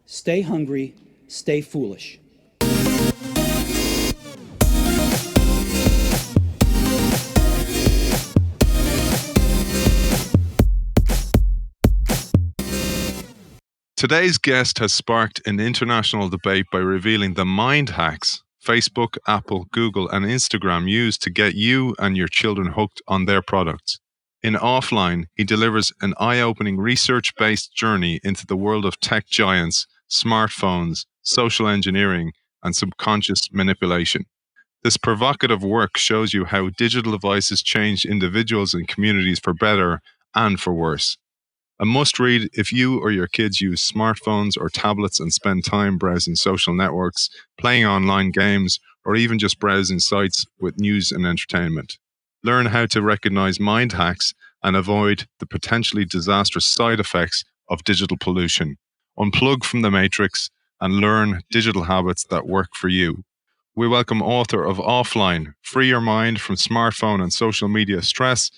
Stay hungry, stay foolish. Today's guest has sparked an international debate by revealing the mind hacks Facebook, Apple, Google, and Instagram use to get you and your children hooked on their products. In Offline, he delivers an eye-opening research-based journey into the world of tech giants, smartphones, social engineering, and subconscious manipulation. This provocative work shows you how digital devices change individuals and communities for better and for worse. A must-read if you or your kids use smartphones or tablets and spend time browsing social networks, playing online games, or even just browsing sites with news and entertainment. Learn how to recognize mind hacks and avoid the potentially disastrous side effects of digital pollution. Unplug from the matrix and learn digital habits that work for you. We welcome author of Offline, Free Your Mind from Smartphone and Social Media Stress,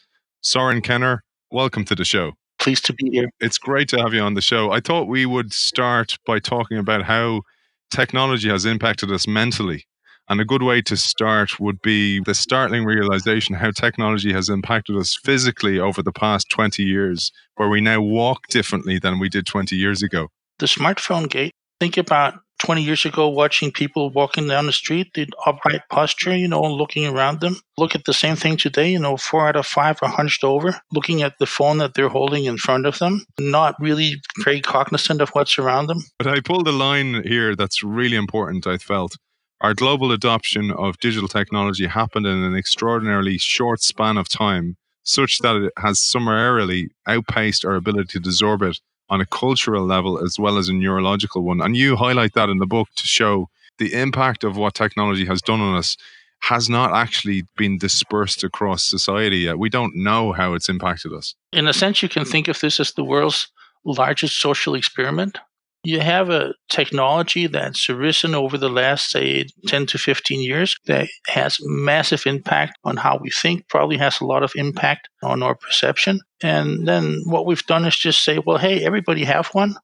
Søren Kenner. Welcome to the show. Pleased to be here. It's great to have you on the show. I thought we would start by talking about how technology has impacted us mentally. And a good way to start would be the startling realization how technology has impacted us physically over the past 20 years, where we now walk differently than we did 20 years ago. The smartphone gate, think about 20 years ago watching people walking down the street, the upright posture, looking around them. Look at the same thing today, 4 out of 5 are hunched over, looking at the phone that they're holding in front of them, not really very cognizant of what's around them. But I pulled a line here that's really important, I felt. Our global adoption of digital technology happened in an extraordinarily short span of time, such that it has summarily outpaced our ability to absorb it on a cultural level as well as a neurological one. And you highlight that in the book to show the impact of what technology has done on us has not actually been dispersed across society yet. We don't know how it's impacted us. In a sense, you can think of this as the world's largest social experiment. You have a technology that's arisen over the last, say, 10 to 15 years that has massive impact on how we think, probably has a lot of impact on our perception. And then what we've done is just say, well, hey, everybody have one,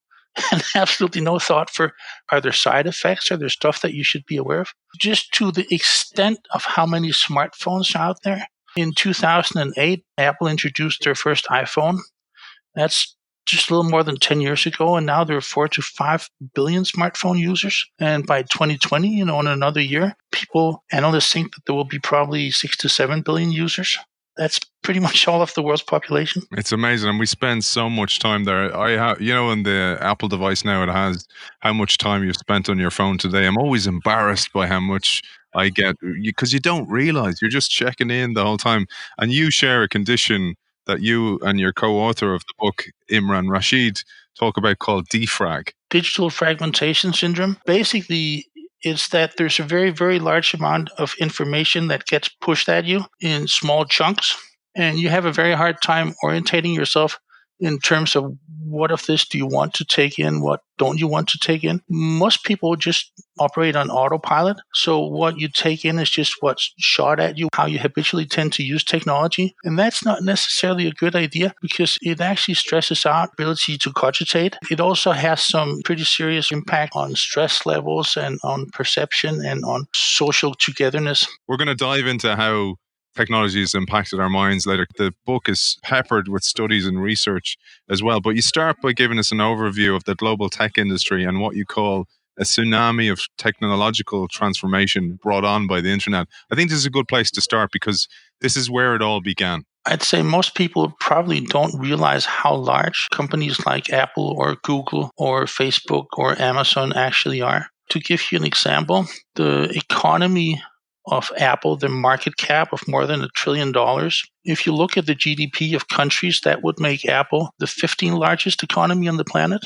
and absolutely no thought for, are there side effects? Are there stuff that you should be aware of? Just to the extent of how many smartphones are out there. In 2008, Apple introduced their first iPhone. That's just a little more than 10 years ago, and now there are 4 to 5 billion smartphone users. And by 2020, in another year, analysts think that there will be probably 6 to 7 billion users. That's pretty much all of the world's population. It's amazing, and we spend so much time there. I have, in the Apple device now, it has how much time you've spent on your phone today. I'm always embarrassed by how much I get, because you don't realize you're just checking in the whole time. And you share a condition that you and your co-author of the book, Imran Rashid, talk about called defrag. Digital fragmentation syndrome. Basically, it's that there's a very, very large amount of information that gets pushed at you in small chunks, and you have a very hard time orientating yourself in terms of what of this do you want to take in, what don't you want to take in. Most people just operate on autopilot. So what you take in is just what's shot at you, how you habitually tend to use technology. And that's not necessarily a good idea because it actually stresses out ability to cogitate. It also has some pretty serious impact on stress levels and on perception and on social togetherness. We're going to dive into how technology has impacted our minds later. The book is peppered with studies and research as well. But you start by giving us an overview of the global tech industry and what you call a tsunami of technological transformation brought on by the internet. I think this is a good place to start because this is where it all began. I'd say most people probably don't realize how large companies like Apple or Google or Facebook or Amazon actually are. To give you an example, the economy of Apple, the market cap of more than $1 trillion. If you look at the GDP of countries, that would make Apple the 15th largest economy on the planet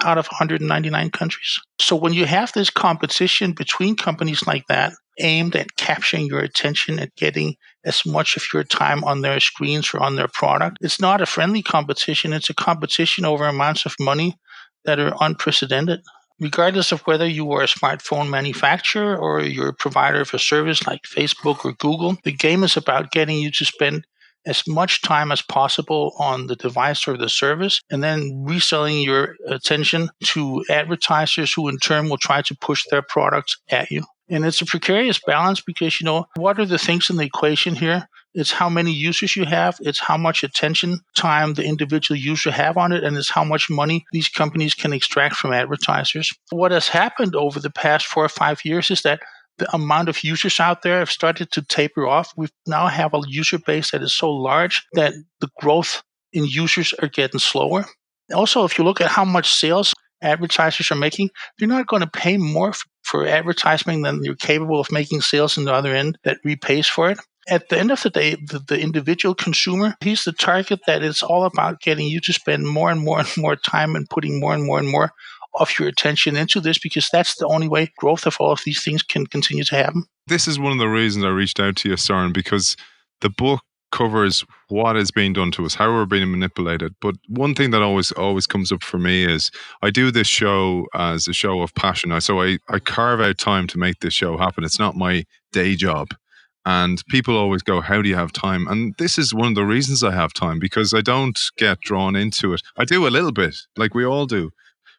out of 199 countries. So when you have this competition between companies like that, aimed at capturing your attention and getting as much of your time on their screens or on their product, it's not a friendly competition. It's a competition over amounts of money that are unprecedented. Regardless of whether you are a smartphone manufacturer or you're a provider of a service like Facebook or Google, the game is about getting you to spend as much time as possible on the device or the service, and then reselling your attention to advertisers who in turn will try to push their products at you. And it's a precarious balance because, what are the things in the equation here? It's how many users you have, it's how much attention time the individual user have on it, and it's how much money these companies can extract from advertisers. What has happened over the past 4 or 5 years is that the amount of users out there have started to taper off. We now have a user base that is so large that the growth in users are getting slower. Also, if you look at how much sales advertisers are making, they're not going to pay more for advertising than you're capable of making sales on the other end that repays for it. At the end of the day, the individual consumer, he's the target that is all about getting you to spend more and more and more time and putting more and more and more of your attention into this, because that's the only way growth of all of these things can continue to happen. This is one of the reasons I reached out to you, Søren, because the book covers what is being done to us, how we're being manipulated. But one thing that always comes up for me is I do this show as a show of passion. So I carve out time to make this show happen. It's not my day job. And people always go, how do you have time? And this is one of the reasons I have time, because I don't get drawn into it. I do a little bit, like we all do.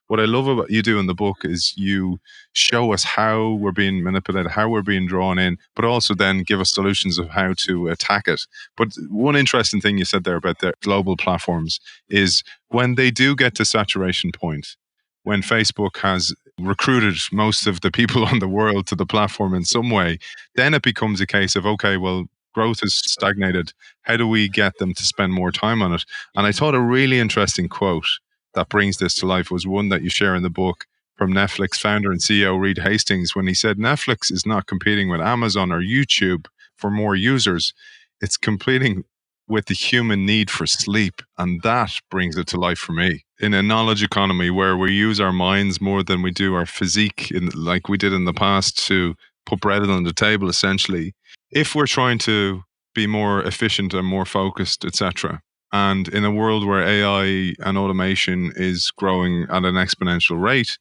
What I love about you do in the book is you show us how we're being manipulated, how we're being drawn in, but also then give us solutions of how to attack it. But one interesting thing you said there about the global platforms is when they do get to saturation point, when Facebook has recruited most of the people on the world to the platform in some way, then it becomes a case of, okay, well, growth is stagnated. How do we get them to spend more time on it? And I thought a really interesting quote that brings this to life was one that you share in the book from Netflix founder and CEO Reed Hastings, when he said Netflix is not competing with Amazon or YouTube for more users. It's competing with the human need for sleep. And that brings it to life for me. In a knowledge economy where we use our minds more than we do our physique, like we did in the past, to put bread on the table, essentially, if we're trying to be more efficient and more focused, etc., and in a world where AI and automation is growing at an exponential rate,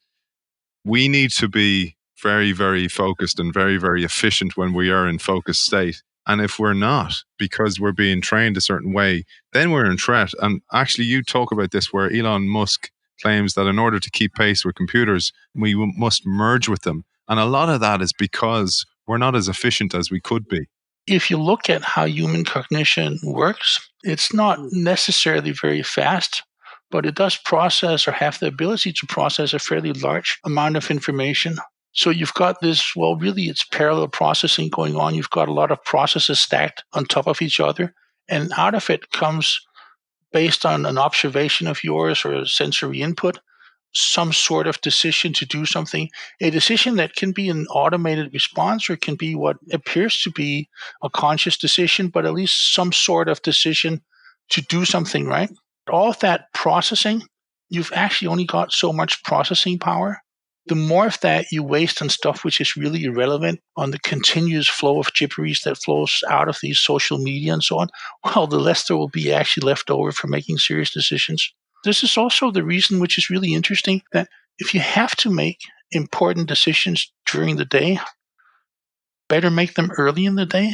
we need to be very, very focused and very, very efficient when we are in focused state. And if we're not, because we're being trained a certain way, then we're in threat. And actually, you talk about this where Elon Musk claims that in order to keep pace with computers, we must merge with them. And a lot of that is because we're not as efficient as we could be. If you look at how human cognition works, it's not necessarily very fast, but it does process or have the ability to process a fairly large amount of information. So you've got this, well, really it's parallel processing going on. You've got a lot of processes stacked on top of each other. And out of it comes, based on an observation of yours or a sensory input, some sort of decision to do something, a decision that can be an automated response or can be what appears to be a conscious decision, but at least some sort of decision to do something, right? All of that processing, you've actually only got so much processing power. The more of that you waste on stuff which is really irrelevant, on the continuous flow of gibberies that flows out of these social media and so on, well, the less there will be actually left over for making serious decisions. This is also the reason, which is really interesting, that if you have to make important decisions during the day, better make them early in the day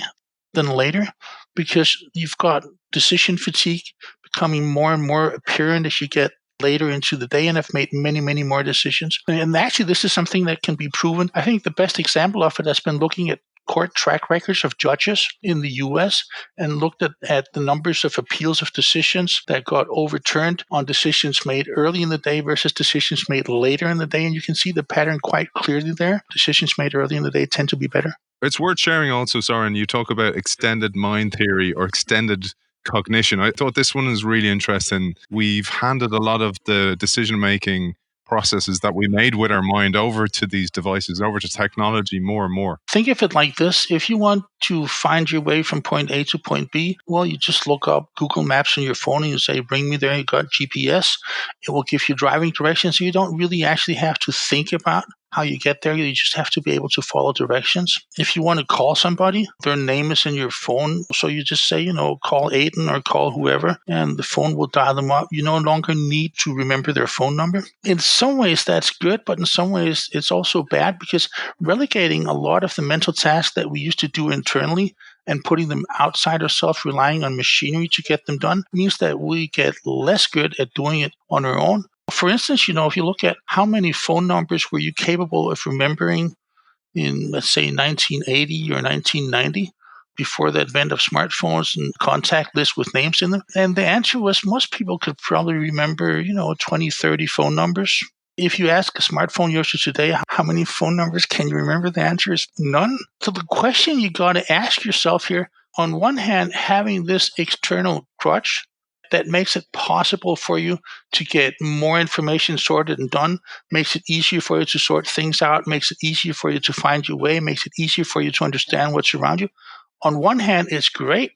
than later, because you've got decision fatigue becoming more and more apparent as you get later into the day and have made many, many more decisions. And actually, this is something that can be proven. I think the best example of it has been looking at court track records of judges in the US and looked at the numbers of appeals of decisions that got overturned on decisions made early in the day versus decisions made later in the day. And you can see the pattern quite clearly there. Decisions made early in the day tend to be better. It's worth sharing also, Søren, you talk about extended mind theory or extended cognition. I thought this one is really interesting. We've handed a lot of the decision-making processes that we made with our mind over to these devices, over to technology more and more. Think of it like this. If you want to find your way from point A to point B, well, you just look up Google Maps on your phone and you say, bring me there. You got GPS. It will give you driving directions. So you don't really actually have to think about how you get there. You just have to be able to follow directions. If you want to call somebody, their name is in your phone. So you just say, call Aidan or call whoever, and the phone will dial them up. You no longer need to remember their phone number. In some ways, that's good, but in some ways, it's also bad, because relegating a lot of the mental tasks that we used to do internally and putting them outside ourselves, relying on machinery to get them done, means that we get less good at doing it on our own. For instance, if you look at how many phone numbers were you capable of remembering in, let's say, 1980 or 1990, before the advent of smartphones and contact lists with names in them? And the answer was most people could probably remember, 20, 30 phone numbers. If you ask a smartphone user today, how many phone numbers can you remember? The answer is none. So the question you got to ask yourself here, on one hand, having this external crutch that makes it possible for you to get more information sorted and done, makes it easier for you to sort things out, makes it easier for you to find your way, makes it easier for you to understand what's around you. On one hand, it's great,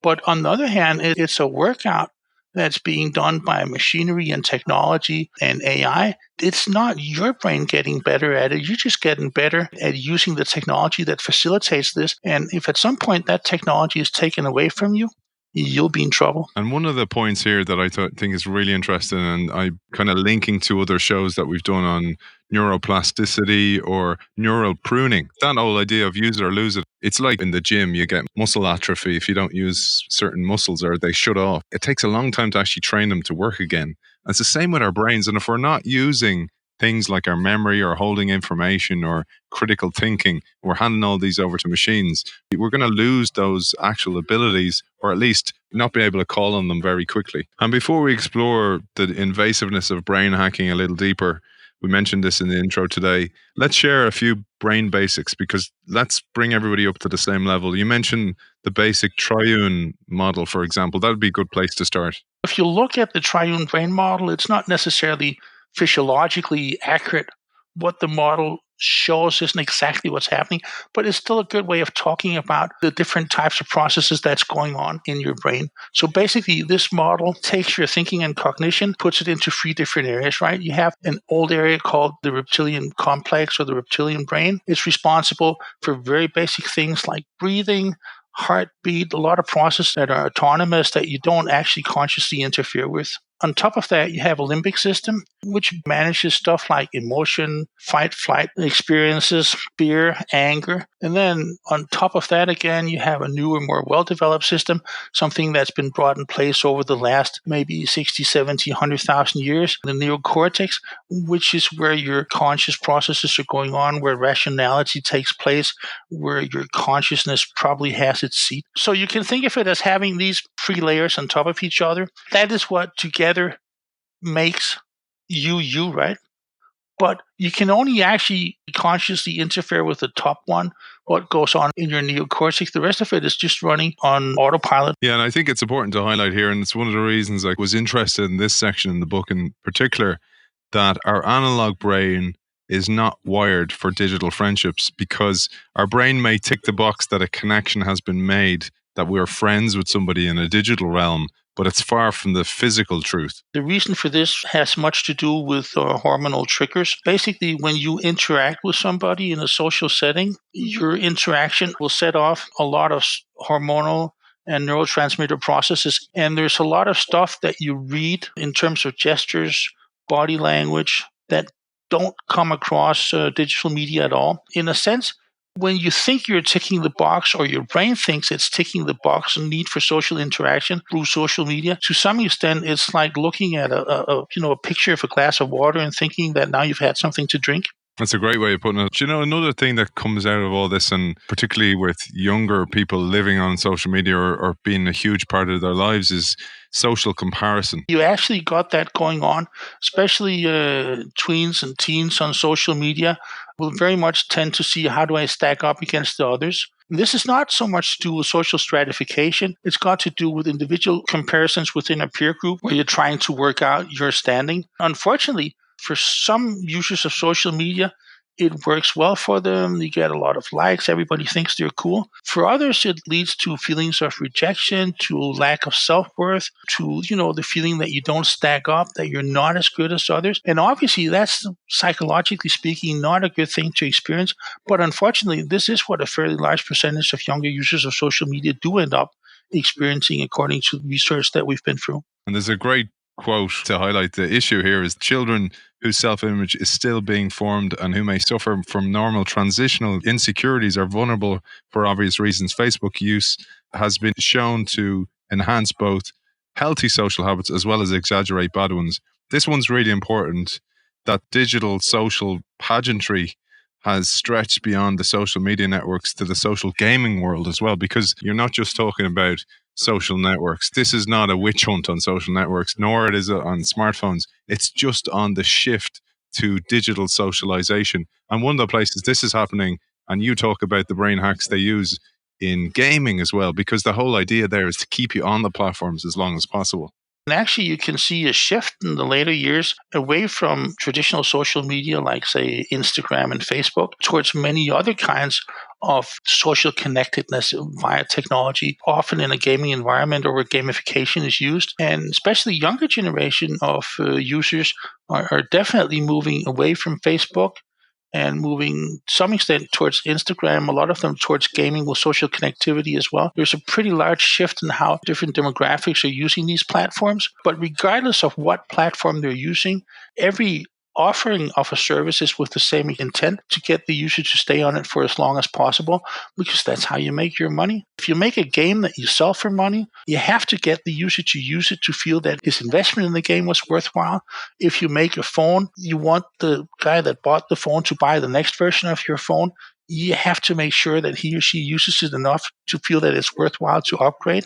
but on the other hand, it's a workout that's being done by machinery and technology and AI. It's not your brain getting better at it. You're just getting better at using the technology that facilitates this. And if at some point that technology is taken away from you, you'll be in trouble. And one of the points here that I think is really interesting, and I kind of linking to other shows that we've done on neuroplasticity or neural pruning, that whole idea of use it or lose it. It's like in the gym, you get muscle atrophy if you don't use certain muscles or they shut off. It takes a long time to actually train them to work again. And it's the same with our brains. And if we're not using things like our memory or holding information or critical thinking, we're handing all these over to machines, we're going to lose those actual abilities, or at least not be able to call on them very quickly. And before we explore the invasiveness of brain hacking a little deeper, we mentioned this in the intro today, let's share a few brain basics, because let's bring everybody up to the same level. You mentioned the basic triune model, for example. That would be a good place to start. If you look at the triune brain model, it's not necessarily physiologically accurate. What the model shows isn't exactly what's happening, but it's still a good way of talking about the different types of processes that's going on in your brain. So basically, this model takes your thinking and cognition, puts it into 3 different areas, right? You have an old area called the reptilian complex or the reptilian brain. It's responsible for very basic things like breathing, heartbeat, a lot of processes that are autonomous that you don't actually consciously interfere with. On top of that, you have a limbic system, which manages stuff like emotion, fight, flight experiences, fear, anger. And then on top of that, again, you have a newer, more well-developed system, something that's been brought in place over the last maybe 60, 70, 100,000 years, the neocortex, which is where your conscious processes are going on, where rationality takes place, where your consciousness probably has its seat. So you can think of it as having these 3 layers on top of each other. That is what together makes you, right? But you can only actually consciously interfere with the top one, what goes on in your neocortex. The rest of it is just running on autopilot. Yeah, and I think it's important to highlight here, and it's one of the reasons I was interested in this section in the book in particular, that our analog brain is not wired for digital friendships, because our brain may tick the box that a connection has been made, that we're friends with somebody in a digital realm, but it's far from the physical truth. The reason for this has much to do with hormonal triggers. Basically, when you interact with somebody in a social setting, your interaction will set off a lot of hormonal and neurotransmitter processes. And there's a lot of stuff that you read in terms of gestures, body language, that don't come across digital media at all. In a sense, when you think you're ticking the box, or your brain thinks it's ticking the box and need for social interaction through social media, to some extent, it's like looking at a picture of a glass of water and thinking that now you've had something to drink. That's a great way of putting it. Another thing that comes out of all this, and particularly with younger people living on social media or being a huge part of their lives, is social comparison. You actually got that going on, especially tweens and teens on social media will very much tend to see, how do I stack up against the others? And this is not so much to do with social stratification. It's got to do with individual comparisons within a peer group where you're trying to work out your standing. Unfortunately, for some users of social media, it works well for them. You get a lot of likes. Everybody thinks they're cool. For others, it leads to feelings of rejection, to lack of self-worth, to, the feeling that you don't stack up, that you're not as good as others. And obviously, that's, psychologically speaking, not a good thing to experience. But unfortunately, this is what a fairly large percentage of younger users of social media do end up experiencing, according to research that we've been through. And there's a great quote to highlight the issue here is children whose self-image is still being formed and who may suffer from normal transitional insecurities are vulnerable for obvious reasons. Facebook use has been shown to enhance both healthy social habits as well as exaggerate bad ones. This one's really important, that digital social pageantry has stretched beyond the social media networks to the social gaming world as well, because you're not just talking about social networks. This is not a witch hunt on social networks, nor it is on smartphones. It's just on the shift to digital socialization. And one of the places this is happening, and you talk about the brain hacks they use in gaming as well, because the whole idea there is to keep you on the platforms as long as possible. And actually, you can see a shift in the later years away from traditional social media like, say, Instagram and Facebook towards many other kinds of social connectedness via technology, often in a gaming environment or where gamification is used. And especially younger generation of users are definitely moving away from Facebook and moving to some extent towards Instagram, a lot of them towards gaming with social connectivity as well. There's a pretty large shift in how different demographics are using these platforms. But regardless of what platform they're using, every offering of a service is with the same intent to get the user to stay on it for as long as possible, because that's how you make your money. If you make a game that you sell for money, you have to get the user to use it to feel that his investment in the game was worthwhile. If you make a phone, you want the guy that bought the phone to buy the next version of your phone. You have to make sure that he or she uses it enough to feel that it's worthwhile to upgrade.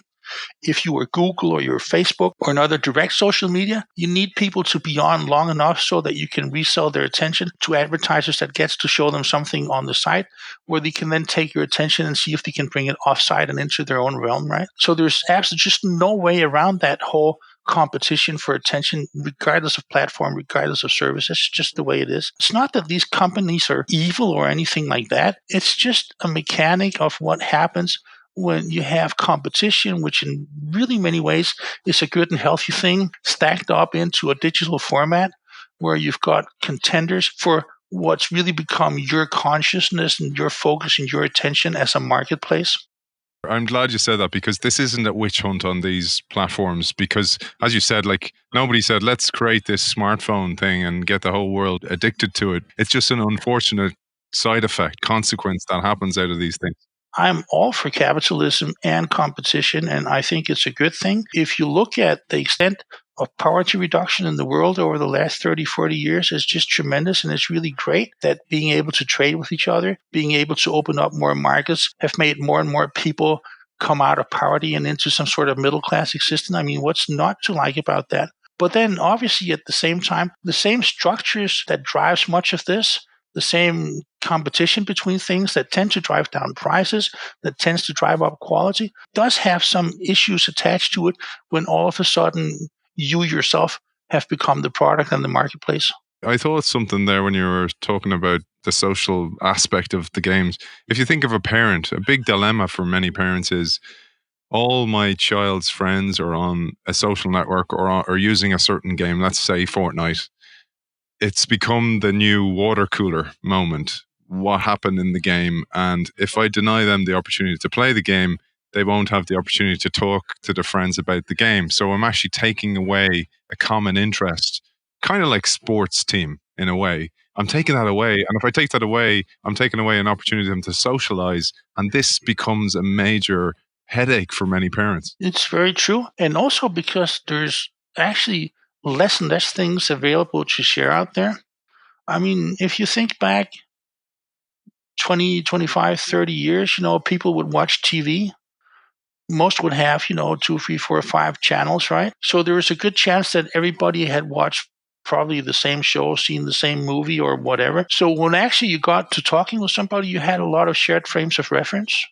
If you are Google or you're Facebook or another direct social media, you need people to be on long enough so that you can resell their attention to advertisers that gets to show them something on the site where they can then take your attention and see if they can bring it offsite and into their own realm, right? So there's absolutely just no way around that whole competition for attention, regardless of platform, regardless of service. It's just the way it is. It's not that these companies are evil or anything like that. It's just a mechanic of what happens when you have competition, which in really many ways is a good and healthy thing, stacked up into a digital format where you've got contenders for what's really become your consciousness and your focus and your attention as a marketplace. I'm glad you said that, because this isn't a witch hunt on these platforms, because as you said, like, nobody said, let's create this smartphone thing and get the whole world addicted to it. It's just an unfortunate side effect, consequence that happens out of these things. I'm all for capitalism and competition, and I think it's a good thing. If you look at the extent of poverty reduction in the world over the last 30, 40 years, it's just tremendous, and it's really great that being able to trade with each other, being able to open up more markets, have made more and more people come out of poverty and into some sort of middle-class existence. I mean, what's not to like about that? But then, obviously, at the same time, the same structures that drives much of this, the same competition between things that tend to drive down prices, that tends to drive up quality, does have some issues attached to it when all of a sudden you yourself have become the product and the marketplace. I thought something there when you were talking about the social aspect of the games. If you think of a parent, a big dilemma for many parents is, all my child's friends are on a social network or are using a certain game, let's say Fortnite. It's become the new water cooler moment. What happened in the game? And if I deny them the opportunity to play the game, they won't have the opportunity to talk to their friends about the game. So I'm actually taking away a common interest, kind of like sports team in a way. I'm taking that away. And if I take that away, I'm taking away an opportunity for them to socialize. And this becomes a major headache for many parents. It's very true. And also because there's actually less and less things available to share out there. I mean, if you think back 20, 25, 30 years, people would watch TV. Most would have, 2, 3, 4, 5 channels, right? So there was a good chance that everybody had watched probably the same show, seen the same movie or whatever. So when actually you got to talking with somebody, you had a lot of shared frames of reference,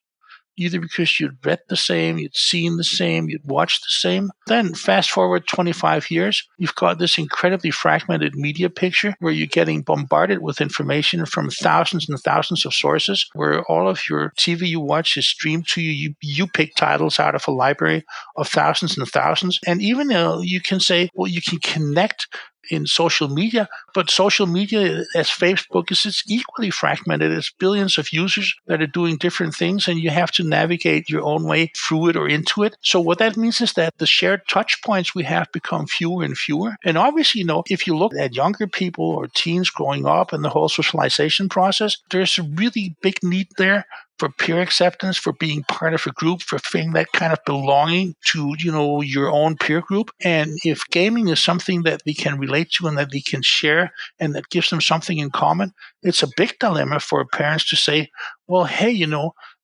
either because you'd read the same, you'd seen the same, you'd watched the same. Then fast forward 25 years, you've got this incredibly fragmented media picture where you're getting bombarded with information from thousands and thousands of sources, where all of your TV you watch is streamed to you. You pick titles out of a library of thousands and thousands. And even though you can say, well, you can connect in social media. But social media, as Facebook is, it's equally fragmented. It's billions of users that are doing different things, and you have to navigate your own way through it or into it. So what that means is that the shared touch points we have become fewer and fewer. And obviously, if you look at younger people or teens growing up and the whole socialization process, there's a really big need there for peer acceptance, for being part of a group, for feeling that kind of belonging to, your own peer group. And if gaming is something that they can relate to and that they can share and that gives them something in common, it's a big dilemma for parents to say, well, hey,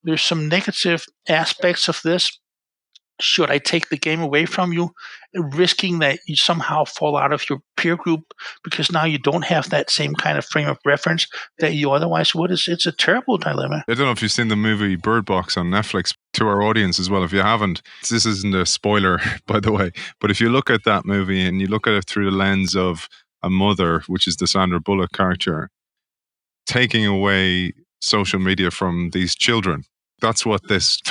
there's some negative aspects of this. Should I take the game away from you, risking that you somehow fall out of your peer group because now you don't have that same kind of frame of reference that you otherwise would? It's a terrible dilemma. I don't know if you've seen the movie Bird Box on Netflix. To our audience as well, if you haven't, this isn't a spoiler, by the way, but if you look at that movie and you look at it through the lens of a mother, which is the Sandra Bullock character, taking away social media from these children, that's what this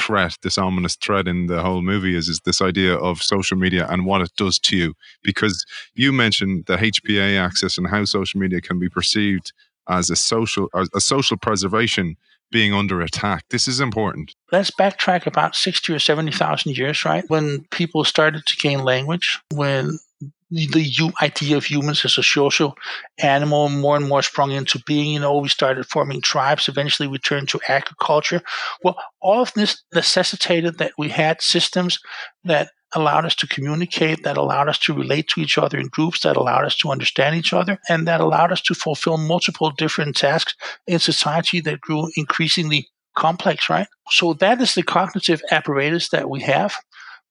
ominous threat in the whole movie is this idea of social media and what it does to you. Because you mentioned the HPA axis and how social media can be perceived as a social preservation being under attack. This is important. Let's backtrack about 60 or 70,000 years, right? When people started to gain language, when the idea of humans as a social animal more and more sprung into being. We started forming tribes. Eventually, we turned to agriculture. Well, all of this necessitated that we had systems that allowed us to communicate, that allowed us to relate to each other in groups, that allowed us to understand each other, and that allowed us to fulfill multiple different tasks in society that grew increasingly complex, right? So that is the cognitive apparatus that we have.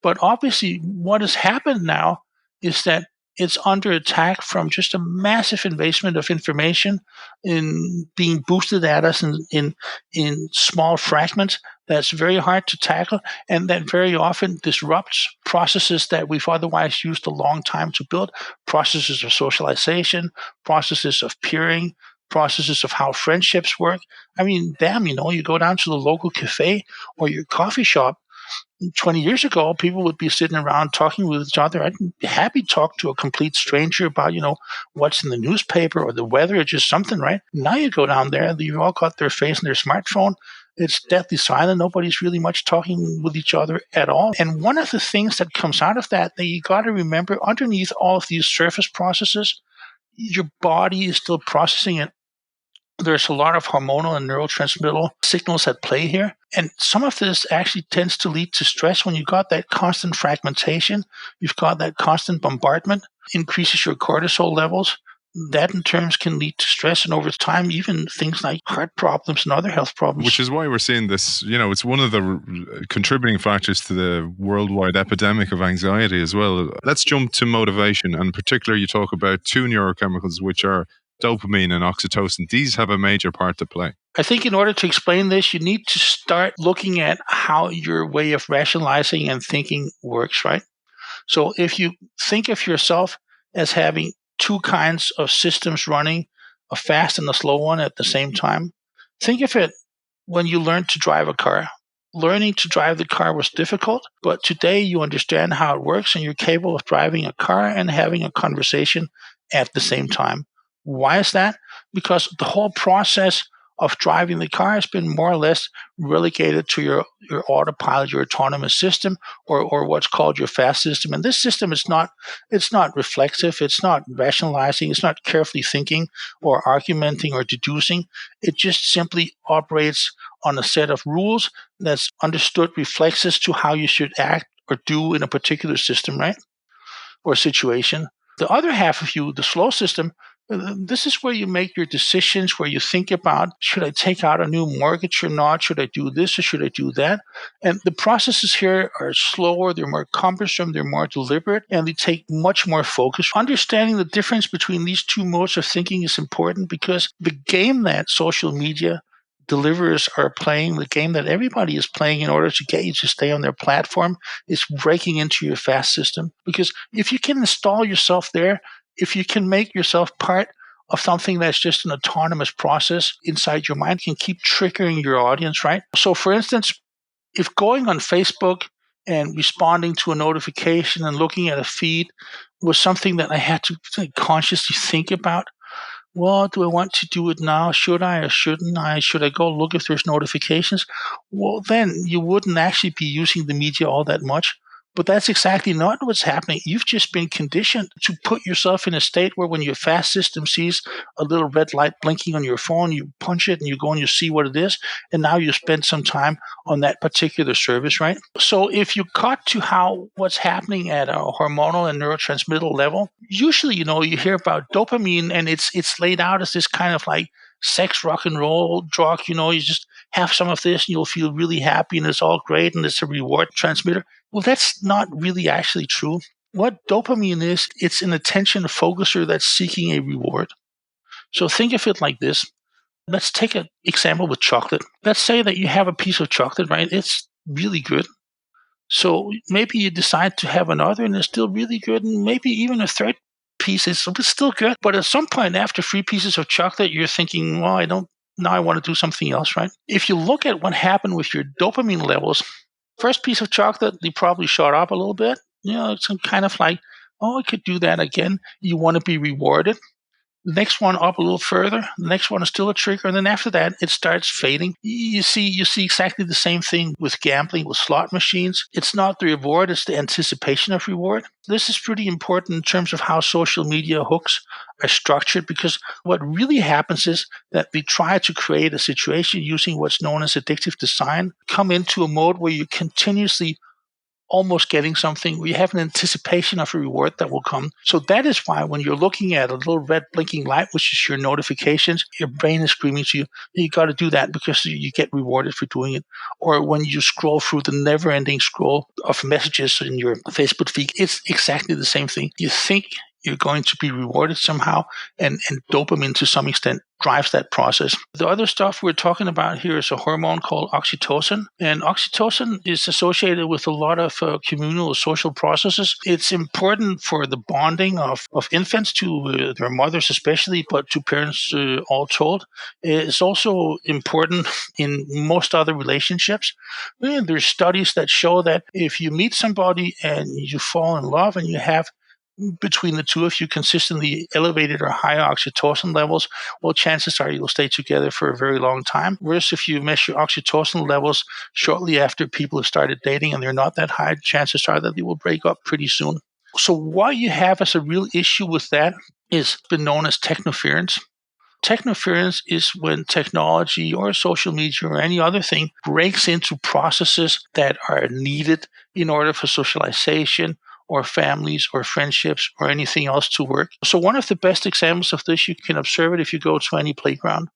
But obviously, what has happened now is that it's under attack from just a massive investment of information in being boosted at us in small fragments that's very hard to tackle, and that very often disrupts processes that we've otherwise used a long time to build, processes of socialization, processes of peering, processes of how friendships work. I mean, damn, you go down to the local cafe or your coffee shop. 20 years ago, people would be sitting around talking with each other. I'd be happy to talk to a complete stranger about, what's in the newspaper or the weather or just something, right? Now you go down there, you've all got their face in their smartphone. It's deathly silent. Nobody's really much talking with each other at all. And one of the things that comes out of that you got to remember, underneath all of these surface processes, your body is still processing it. There's a lot of hormonal and neurotransmittal signals at play here. And some of this actually tends to lead to stress. When you've got that constant fragmentation, you've got that constant bombardment, increases your cortisol levels. That in terms can lead to stress, and over time, even things like heart problems and other health problems. Which is why we're seeing this, it's one of the contributing factors to the worldwide epidemic of anxiety as well. Let's jump to motivation. And particularly, you talk about two neurochemicals, which are dopamine and oxytocin. These have a major part to play. I think in order to explain this, you need to start looking at how your way of rationalizing and thinking works, right? So if you think of yourself as having two kinds of systems running, a fast and a slow one at the same time, think of it when you learned to drive a car. Learning to drive the car was difficult, but today you understand how it works and you're capable of driving a car and having a conversation at the same time. Why is that? Because the whole process of driving the car has been more or less relegated to your autopilot, your autonomous system, or what's called your fast system. And this system is not reflexive, it's not rationalizing, it's not carefully thinking or argumenting or deducing. It just simply operates on a set of rules that's understood reflexes to how you should act or do in a particular system, right? Or situation. The other half of you, the slow system, this is where you make your decisions, where you think about, should I take out a new mortgage or not? Should I do this or should I do that? And the processes here are slower, they're more cumbersome, they're more deliberate, and they take much more focus. Understanding the difference between these two modes of thinking is important, because the game that social media deliverers are playing, the game that everybody is playing in order to get you to stay on their platform, is breaking into your fast system. Because if you can install yourself there, if you can make yourself part of something that's just an autonomous process inside your mind, can keep triggering your audience, right? So for instance, if going on Facebook and responding to a notification and looking at a feed was something that I had to consciously think about. Well, do I want to do it now? Should I or shouldn't I? Should I go look if there's notifications? Well, then you wouldn't actually be using the media all that much. But that's exactly not what's happening. You've just been conditioned to put yourself in a state where when your fast system sees a little red light blinking on your phone, you punch it and you go and you see what it is. And now you spend some time on that particular service, right? So if you cut to what's happening at a hormonal and neurotransmittal level, usually, you hear about dopamine, and it's laid out as this kind of like sex, rock and roll drug. You just have some of this and you'll feel really happy and it's all great and it's a reward transmitter. Well, that's not really actually true. What dopamine is, it's an attention focuser that's seeking a reward. So think of it like this. Let's take an example with chocolate. Let's say that you have a piece of chocolate, right? It's really good. So maybe you decide to have another and it's still really good, and maybe even a third piece is still good. But at some point after 3 pieces of chocolate, you're thinking, well, now I want to do something else, right? If you look at what happened with your dopamine levels, first piece of chocolate, they probably shot up a little bit. It's kind of like, oh, I could do that again. You want to be rewarded. The next one up a little further. The next one is still a trigger. And then after that, it starts fading. You see exactly the same thing with gambling, with slot machines. It's not the reward, it's the anticipation of reward. This is pretty important in terms of how social media hooks are structured, because what really happens is that we try to create a situation using what's known as addictive design, come into a mode where you continuously almost getting something, we have an anticipation of a reward that will come. So that is why when you're looking at a little red blinking light, which is your notifications, your brain is screaming to you, you got to do that because you get rewarded for doing it. Or when you scroll through the never-ending scroll of messages in your Facebook feed, it's exactly the same thing. You think you're going to be rewarded somehow, and dopamine to some extent drives that process. The other stuff we're talking about here is a hormone called oxytocin, and oxytocin is associated with a lot of communal or social processes. It's important for the bonding of infants to their mothers especially, but to parents all told. It's also important in most other relationships. There's studies that show that if you meet somebody and you fall in love and you have between the two of you consistently elevated or higher oxytocin levels, well, chances are you'll stay together for a very long time. Whereas if you measure oxytocin levels shortly after people have started dating and they're not that high, chances are that they will break up pretty soon. So what you have as a real issue with that is been known as technoference. Technoference is when technology or social media or any other thing breaks into processes that are needed in order for socialization or families or friendships or anything else to work. So one of the best examples of this, you can observe it if you go to any playground.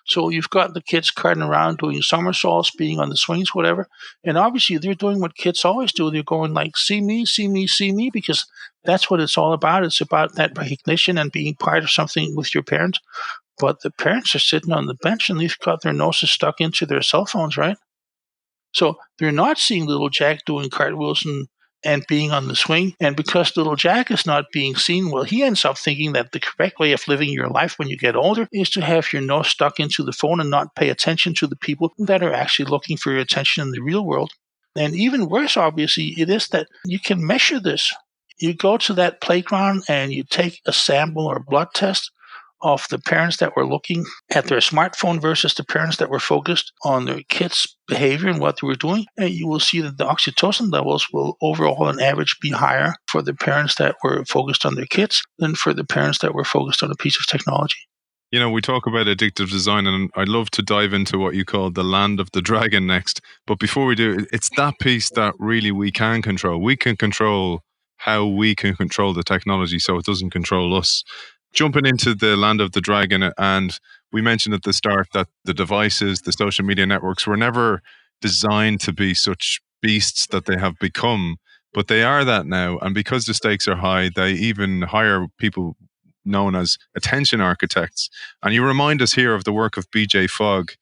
So you've got the kids carting around doing somersaults, being on the swings, whatever. And obviously they're doing what kids always do. They're going like, see me, see me, see me, because that's what it's all about. It's about that recognition and being part of something with your parents. But the parents are sitting on the bench and they've got their noses stuck into their cell phones, right? So they're not seeing little Jack doing cartwheels and being on the swing. And because little Jack is not being seen, well, he ends up thinking that the correct way of living your life when you get older is to have your nose stuck into the phone and not pay attention to the people that are actually looking for your attention in the real world. And even worse, obviously, it is that you can measure this. You go to that playground and you take a sample or blood test of the parents that were looking at their smartphone versus the parents that were focused on their kids' behavior and what they were doing, and you will see that the oxytocin levels will overall on average be higher for the parents that were focused on their kids than for the parents that were focused on a piece of technology. We talk about addictive design, and I'd love to dive into what you call the land of the dragon next. But before we do, it's that piece that really we can control. We can control how we can control the technology so it doesn't control us. Jumping into the land of the dragon, and we mentioned at the start that the devices, the social media networks were never designed to be such beasts that they have become, but they are that now. And because the stakes are high, they even hire people known as attention architects. And you remind us here of the work of BJ Fogg,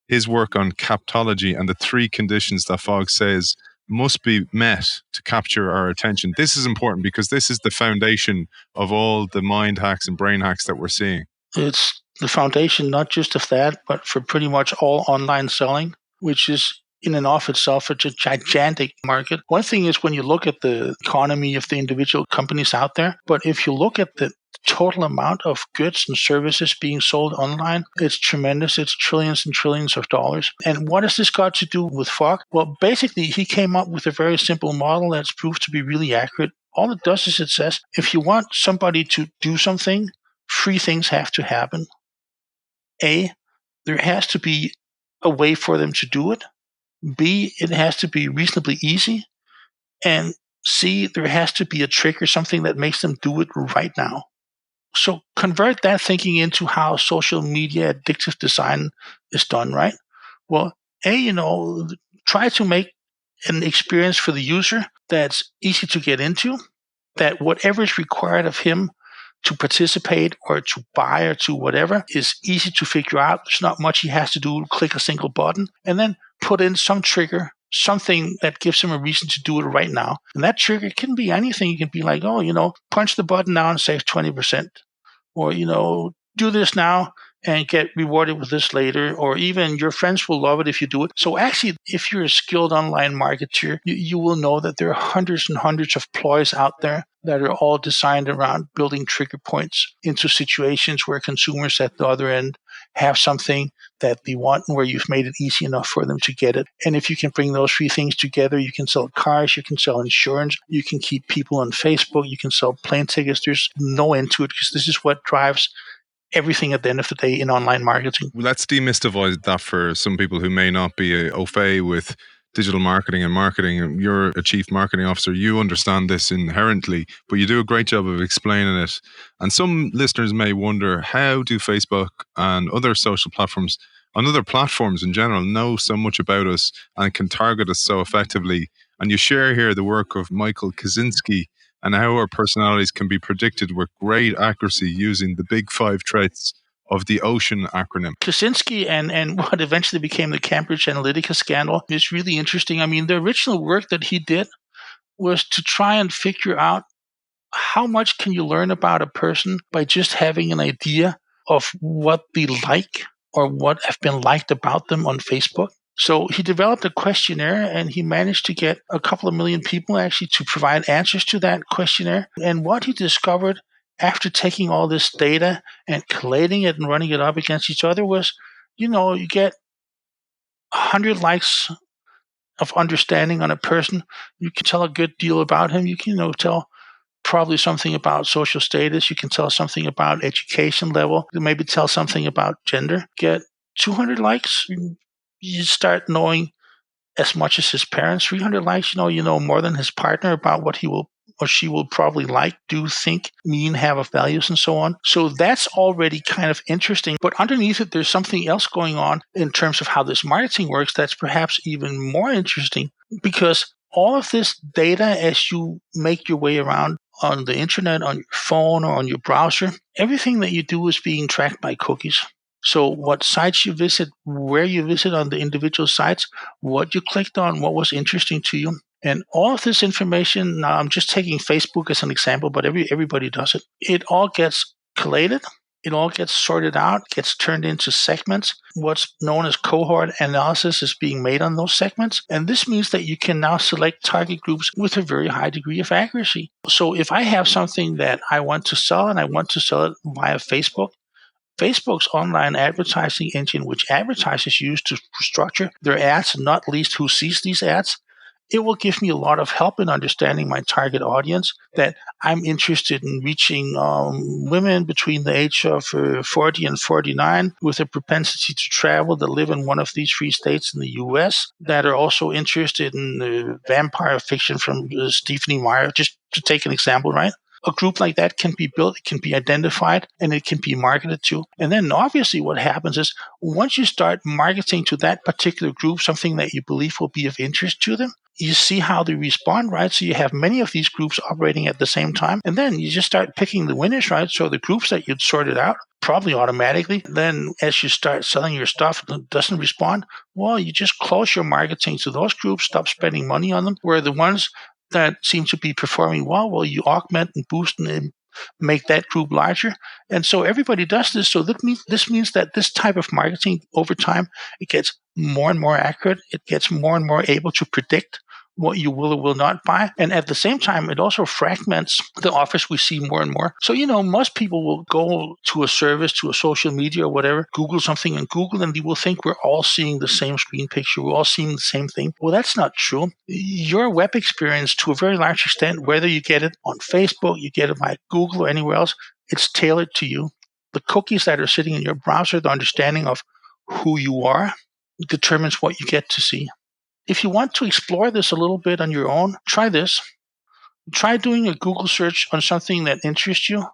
his work on captology and the 3 conditions that Fogg says must be met to capture our attention. This is important because this is the foundation of all the mind hacks and brain hacks that we're seeing. It's the foundation not just of that, but for pretty much all online selling, which is in and of itself a gigantic market. One thing is when you look at the economy of the individual companies out there, but if you look at the total amount of goods and services being sold online, it's tremendous. It's trillions and trillions of dollars. And what has this got to do with Fogg? Well, basically, he came up with a very simple model that's proved to be really accurate. All it does is it says, if you want somebody to do something, 3 things have to happen. A, there has to be a way for them to do it. B, it has to be reasonably easy. And C, there has to be a trigger, something that makes them do it right now. So convert that thinking into how social media addictive design is done, right? Well, try to make an experience for the user that's easy to get into, that whatever is required of him to participate or to buy or to whatever is easy to figure out. There's not much he has to do, click a single button, and then put in some trigger, something that gives him a reason to do it right now. And that trigger can be anything. You can be like, punch the button now and save 20%. Or, do this now and get rewarded with this later. Or even your friends will love it if you do it. So actually, if you're a skilled online marketer, you will know that there are hundreds and hundreds of ploys out there that are all designed around building trigger points into situations where consumers at the other end have something that they want and where you've made it easy enough for them to get it. And if you can bring those 3 things together, you can sell cars, you can sell insurance, you can keep people on Facebook, you can sell plane tickets. There's no end to it because this is what drives everything at the end of the day in online marketing. Let's demystify that for some people who may not be au fait with digital marketing and marketing. You're a chief marketing officer. You understand this inherently, but you do a great job of explaining it. And some listeners may wonder, how do Facebook and other social platforms and other platforms in general know so much about us and can target us so effectively? And you share here the work of Michael Kaczynski and how our personalities can be predicted with great accuracy using the big 5 traits of the OCEAN acronym. Kaczynski and what eventually became the Cambridge Analytica scandal is really interesting. I mean, the original work that he did was to try and figure out how much can you learn about a person by just having an idea of what they like or what have been liked about them on Facebook. So he developed a questionnaire and he managed to get a couple of million people actually to provide answers to that questionnaire. And what he discovered after taking all this data and collating it and running it up against each other was, you get 100 likes of understanding on a person. You can tell a good deal about him. You can, tell probably something about social status. You can tell something about education level. You maybe tell something about gender. Get 200 likes, you start knowing as much as his parents. 300 likes, you know more than his partner about what he will or she will probably like, do, think, mean, have of values, and so on. So that's already kind of interesting. But underneath it, there's something else going on in terms of how this marketing works that's perhaps even more interesting, because all of this data, as you make your way around on the internet, on your phone, or on your browser, everything that you do is being tracked by cookies. So what sites you visit, where you visit on the individual sites, what you clicked on, what was interesting to you. And all of this information, now I'm just taking Facebook as an example, but everybody does it. It all gets collated. It all gets sorted out, gets turned into segments. What's known as cohort analysis is being made on those segments. And this means that you can now select target groups with a very high degree of accuracy. So if I have something that I want to sell and I want to sell it via Facebook, Facebook's online advertising engine, which advertisers use to structure their ads, not least who sees these ads, it will give me a lot of help in understanding my target audience, that I'm interested in reaching women between the age of 40 and 49 with a propensity to travel that live in one of these 3 states in the U.S. that are also interested in vampire fiction from Stephanie Meyer, just to take an example, right? A group like that can be built, it can be identified, and it can be marketed to. And then obviously what happens is once you start marketing to that particular group, something that you believe will be of interest to them, you see how they respond, right? So you have many of these groups operating at the same time. And then you just start picking the winners, right? So the groups that you'd sorted out, probably automatically, then as you start selling your stuff that doesn't respond, well, you just close your marketing to those groups, stop spending money on them, where the ones that seem to be performing well, you augment and boost and make that group larger. And so everybody does this. So this means that this type of marketing over time, it gets more and more accurate. It gets more and more able to predict what you will or will not buy. And at the same time, it also fragments the offers we see more and more. So, most people will go to a service, to a social media or whatever, Google something on Google, and they will think we're all seeing the same screen picture. We're all seeing the same thing. Well, that's not true. Your web experience, to a very large extent, whether you get it on Facebook, you get it by Google or anywhere else, it's tailored to you. The cookies that are sitting in your browser, the understanding of who you are, determines what you get to see. If you want to explore this a little bit on your own, try this. Try doing a Google search on something that interests you,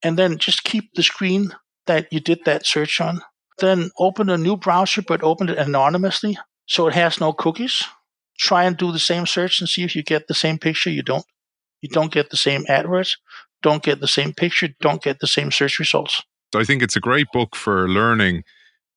and then just keep the screen that you did that search on. Then open a new browser, but open it anonymously so it has no cookies. Try and do the same search and see if you get the same picture. You don't. You don't get the same AdWords, don't get the same picture, don't get the same search results. I think it's a great book for learning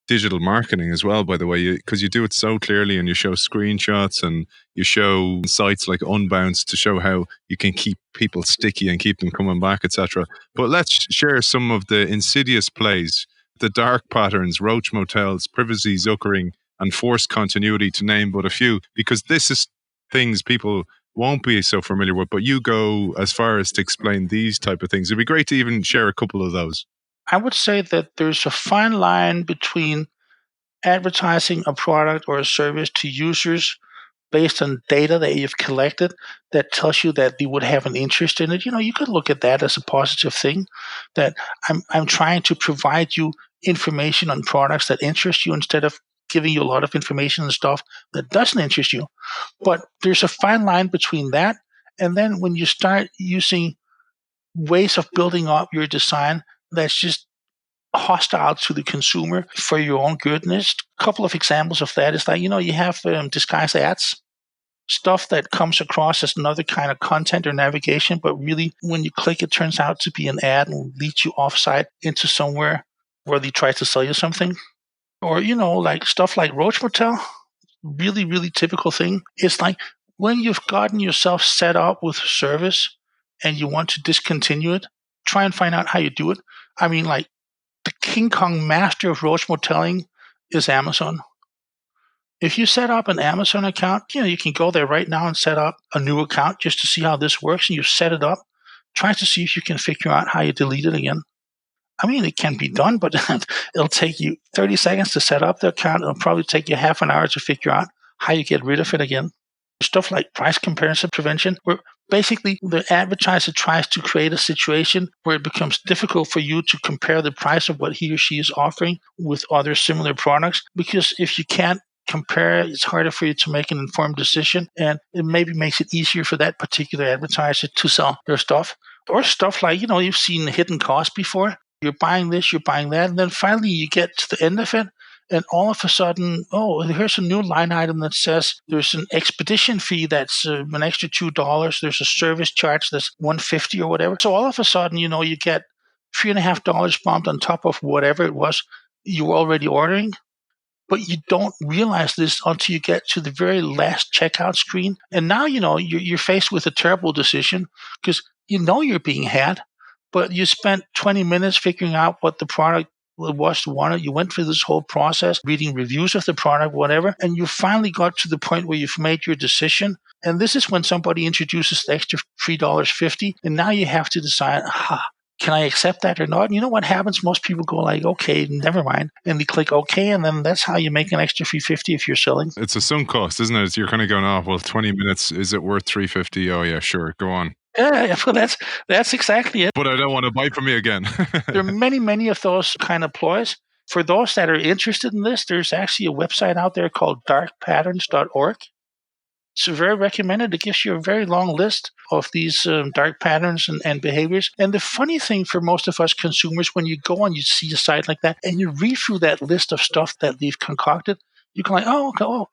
digital marketing as well, by the way, because you do it so clearly and you show screenshots and you show sites like Unbounce to show how you can keep people sticky and keep them coming back, etc. But let's share some of the insidious plays, the dark patterns, roach motels, privacy zuckering, and forced continuity, to name but a few, because this is things people won't be so familiar with, but you go as far as to explain these type of things. It'd be great to even share a couple of those. I would say that there's a fine line between advertising a product or a service to users based on data that you've collected that tells you that they would have an interest in it. You could look at that as a positive thing, that I'm trying to provide you information on products that interest you instead of giving you a lot of information and stuff that doesn't interest you. But there's a fine line between that and then when you start using ways of building up your design that's just hostile to the consumer for your own goodness. A couple of examples of that is like, you have disguised ads, stuff that comes across as another kind of content or navigation, but really when you click, it turns out to be an ad and leads you offsite into somewhere where they try to sell you something. Or, like stuff like Roach Motel, really, really typical thing. It's like when you've gotten yourself set up with a service and you want to discontinue it, try and find out how you do it. I mean, like, the King Kong master of roach moteling is Amazon. If you set up an Amazon account, you can go there right now and set up a new account just to see how this works. And you set it up, try to see if you can figure out how you delete it again. I mean, it can be done, but it'll take you 30 seconds to set up the account. It'll probably take you half an hour to figure out how you get rid of it again. Stuff like price comparison prevention, where basically the advertiser tries to create a situation where it becomes difficult for you to compare the price of what he or she is offering with other similar products. Because if you can't compare, it's harder for you to make an informed decision, and it maybe makes it easier for that particular advertiser to sell their stuff. Or stuff like, you've seen hidden costs before. You're buying this, you're buying that, and then finally you get to the end of it, and all of a sudden, here's a new line item that says there's an expedition fee that's an extra $2. There's a service charge that's $150 or whatever. So all of a sudden, you get $3.50 bumped on top of whatever it was you were already ordering. But you don't realize this until you get to the very last checkout screen. And now, you're faced with a terrible decision because you're being had, but you spent 20 minutes figuring out what the product was you wanted. You went through this whole process, reading reviews of the product, whatever, and you finally got to the point where you've made your decision. And this is when somebody introduces the extra $3.50, and now you have to decide, can I accept that or not? And you know what happens? Most people go like, okay, never mind. And they click okay, and then that's how you make an extra $3.50 if you're selling. It's a sunk cost, isn't it? You're kind of going, 20 minutes, is it worth $3.50? Oh yeah, sure, go on. Yeah, well, that's exactly it. But I don't want to buy from you again. There are many, many of those kind of ploys. For those that are interested in this, there's actually a website out there called darkpatterns.org. It's very recommended. It gives you a very long list of these dark patterns and behaviors. And the funny thing for most of us consumers, when you go on, you see a site like that, and you read through that list of stuff that they've concocted, you can like,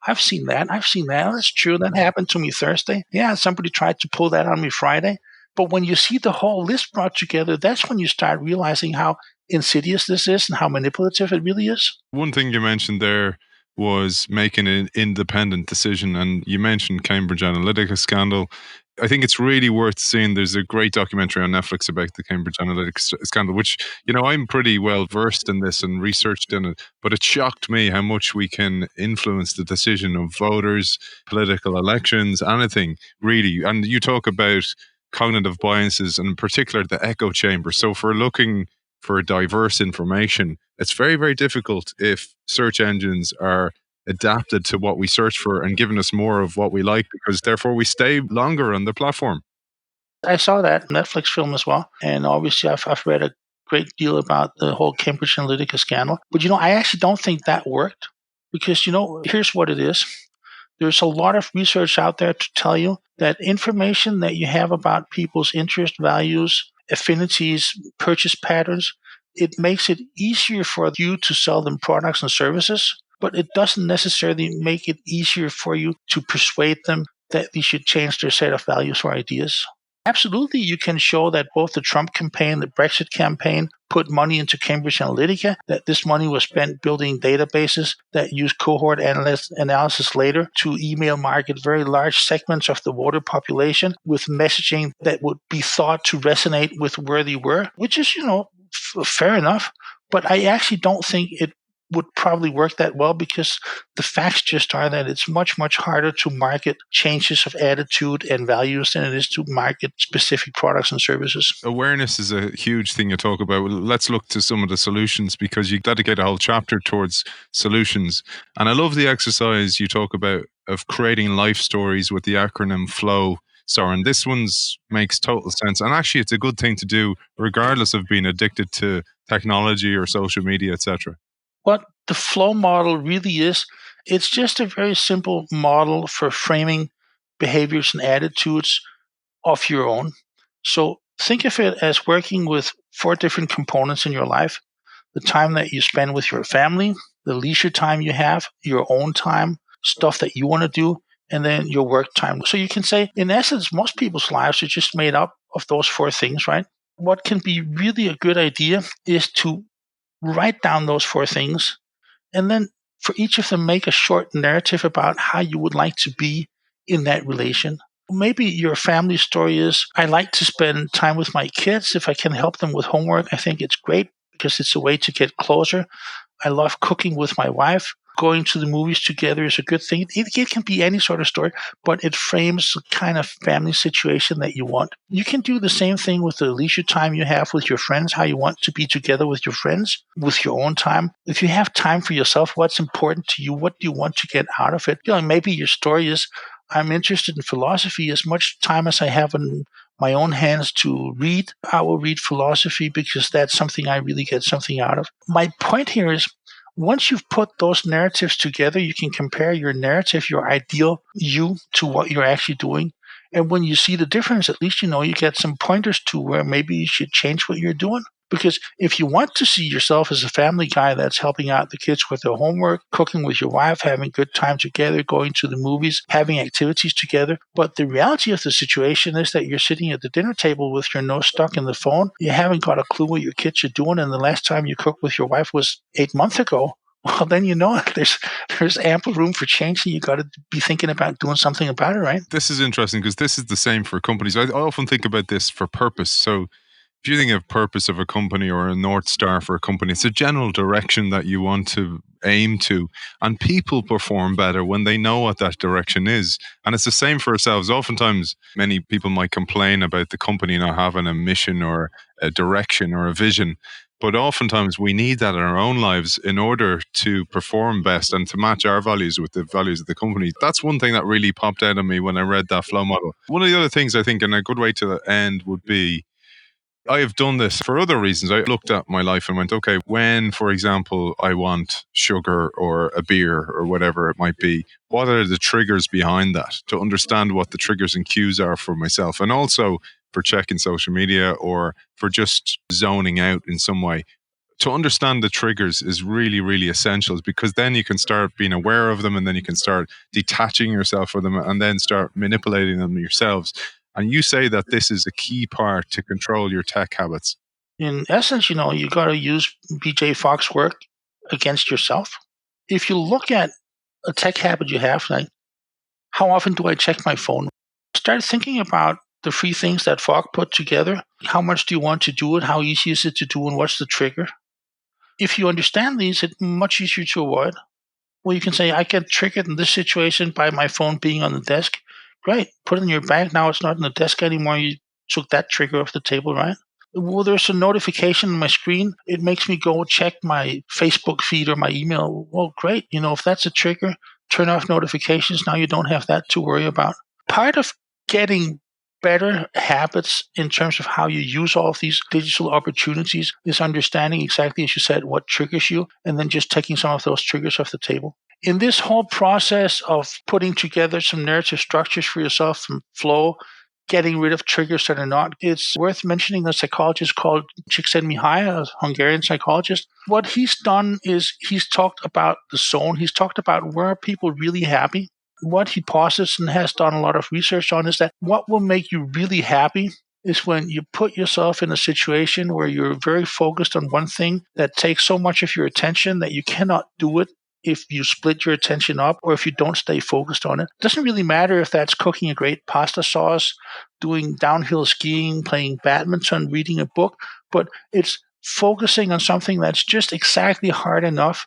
I've seen that. That's true. That happened to me Thursday. Yeah, somebody tried to pull that on me Friday. But when you see the whole list brought together, that's when you start realizing how insidious this is and how manipulative it really is. One thing you mentioned there was making an independent decision. And you mentioned Cambridge Analytica scandal. I think it's really worth seeing. There's a great documentary on Netflix about the Cambridge Analytica scandal, which, I'm pretty well versed in this and researched in it, but it shocked me how much we can influence the decision of voters, political elections, anything really. And you talk about cognitive biases, and in particular the echo chamber. So if we're looking for diverse information, it's very, very difficult if search engines are adapted to what we search for and given us more of what we like, because therefore we stay longer on the platform. I saw that Netflix film as well. And obviously, I've read a great deal about the whole Cambridge Analytica scandal. But, I actually don't think that worked because, here's what it is. There's a lot of research out there to tell you that information that you have about people's interests, values, affinities, purchase patterns, it makes it easier for you to sell them products and services, but it doesn't necessarily make it easier for you to persuade them that they should change their set of values or ideas. Absolutely, you can show that both the Trump campaign, the Brexit campaign put money into Cambridge Analytica, that this money was spent building databases that use cohort analysis later to email market very large segments of the voter population with messaging that would be thought to resonate with where they were, which is, fair enough. But I actually don't think it would probably work that well because the facts just are that it's much, much harder to market changes of attitude and values than it is to market specific products and services. Awareness is a huge thing you talk about. Let's look to some of the solutions, because you dedicate a whole chapter towards solutions. And I love the exercise you talk about of creating life stories with the acronym FLOW. Søren, this one makes total sense. And actually, it's a good thing to do regardless of being addicted to technology or social media, etc. What the flow model really is, it's just a very simple model for framing behaviors and attitudes of your own. So think of it as working with 4 different components in your life: the time that you spend with your family, the leisure time you have, your own time, stuff that you want to do, and then your work time. So you can say, in essence, most people's lives are just made up of those 4 things, right? What can be really a good idea is to write down those 4 things, and then for each of them, make a short narrative about how you would like to be in that relation. Maybe your family story is, I like to spend time with my kids. If I can help them with homework, I think it's great because it's a way to get closer. I love cooking with my wife. Going to the movies together is a good thing. It can be any sort of story, but it frames the kind of family situation that you want. You can do the same thing with the leisure time you have with your friends, how you want to be together with your friends, with your own time. If you have time for yourself, what's important to you? What do you want to get out of it? Maybe your story is, I'm interested in philosophy. As much time as I have in my own hands to read, I will read philosophy because that's something I really get something out of. My point here is, once you've put those narratives together, you can compare your narrative, your ideal you, to what you're actually doing. And when you see the difference, at least you get some pointers to where maybe you should change what you're doing. Because if you want to see yourself as a family guy that's helping out the kids with their homework, cooking with your wife, having good time together, going to the movies, having activities together, but the reality of the situation is that you're sitting at the dinner table with your nose stuck in the phone, you haven't got a clue what your kids are doing, and the last time you cooked with your wife was 8 months ago, well, then there's ample room for change, and you got to be thinking about doing something about it, right? This is interesting because this is the same for companies. I often think about this for purpose. So if you think of purpose of a company or a North Star for a company, it's a general direction that you want to aim to. And people perform better when they know what that direction is. And it's the same for ourselves. Oftentimes, many people might complain about the company not having a mission or a direction or a vision. But oftentimes we need that in our own lives in order to perform best and to match our values with the values of the company. That's one thing that really popped out of me when I read that flow model. One of the other things I think, and a good way to end would be, I have done this for other reasons. I looked at my life and went, okay, when, for example, I want sugar or a beer or whatever it might be, what are the triggers behind that? To understand what the triggers and cues are for myself, and also for checking social media or for just zoning out in some way. To understand the triggers is really, really essential, because then you can start being aware of them, and then you can start detaching yourself from them, and then start manipulating them yourselves. And you say that this is a key part to control your tech habits. In essence, you got to use BJ Fogg's work against yourself. If you look at a tech habit you have, like, how often do I check my phone? Start thinking about the 3 things that Fogg put together. How much do you want to do it? How easy is it to do? And what's the trigger? If you understand these, it's much easier to avoid. Well, you can say, I get triggered in this situation by my phone being on the desk. Great. Put it in your bag. Now it's not on the desk anymore. You took that trigger off the table, right? Well, there's a notification on my screen. It makes me go check my Facebook feed or my email. Well, great. If that's a trigger, turn off notifications. Now you don't have that to worry about. Part of getting better habits in terms of how you use all of these digital opportunities is understanding exactly, as you said, what triggers you, and then just taking some of those triggers off the table. In this whole process of putting together some narrative structures for yourself from flow, getting rid of triggers that are not, it's worth mentioning a psychologist called Csikszentmihalyi, a Hungarian psychologist. What he's done is he's talked about the zone. He's talked about where are people really happy. What he posits and has done a lot of research on is that what will make you really happy is when you put yourself in a situation where you're very focused on one thing that takes so much of your attention that you cannot do it if you split your attention up or if you don't stay focused on it. It doesn't really matter if that's cooking a great pasta sauce, doing downhill skiing, playing badminton, reading a book, but it's focusing on something that's just exactly hard enough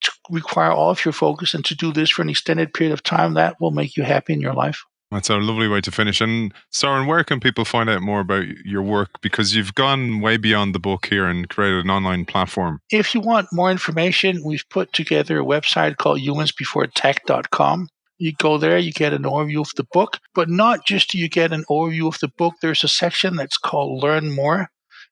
to require all of your focus, and to do this for an extended period of time, that will make you happy in your life. That's a lovely way to finish. And Søren, where can people find out more about your work? Because you've gone way beyond the book here and created an online platform. If you want more information, we've put together a website called humansbeforetech.com. You go there, you get an overview of the book, but not just do you get an overview of the book. There's a section that's called Learn More.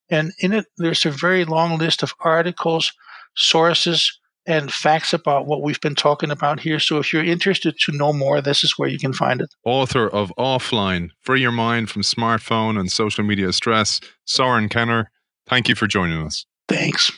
And in it, there's a very long list of articles, sources, and facts about what we've been talking about here. So if you're interested to know more, this is where you can find it. Author of Offline, Free Your Mind from Smartphone and Social Media Stress, Søren Kenner, thank you for joining us. Thanks.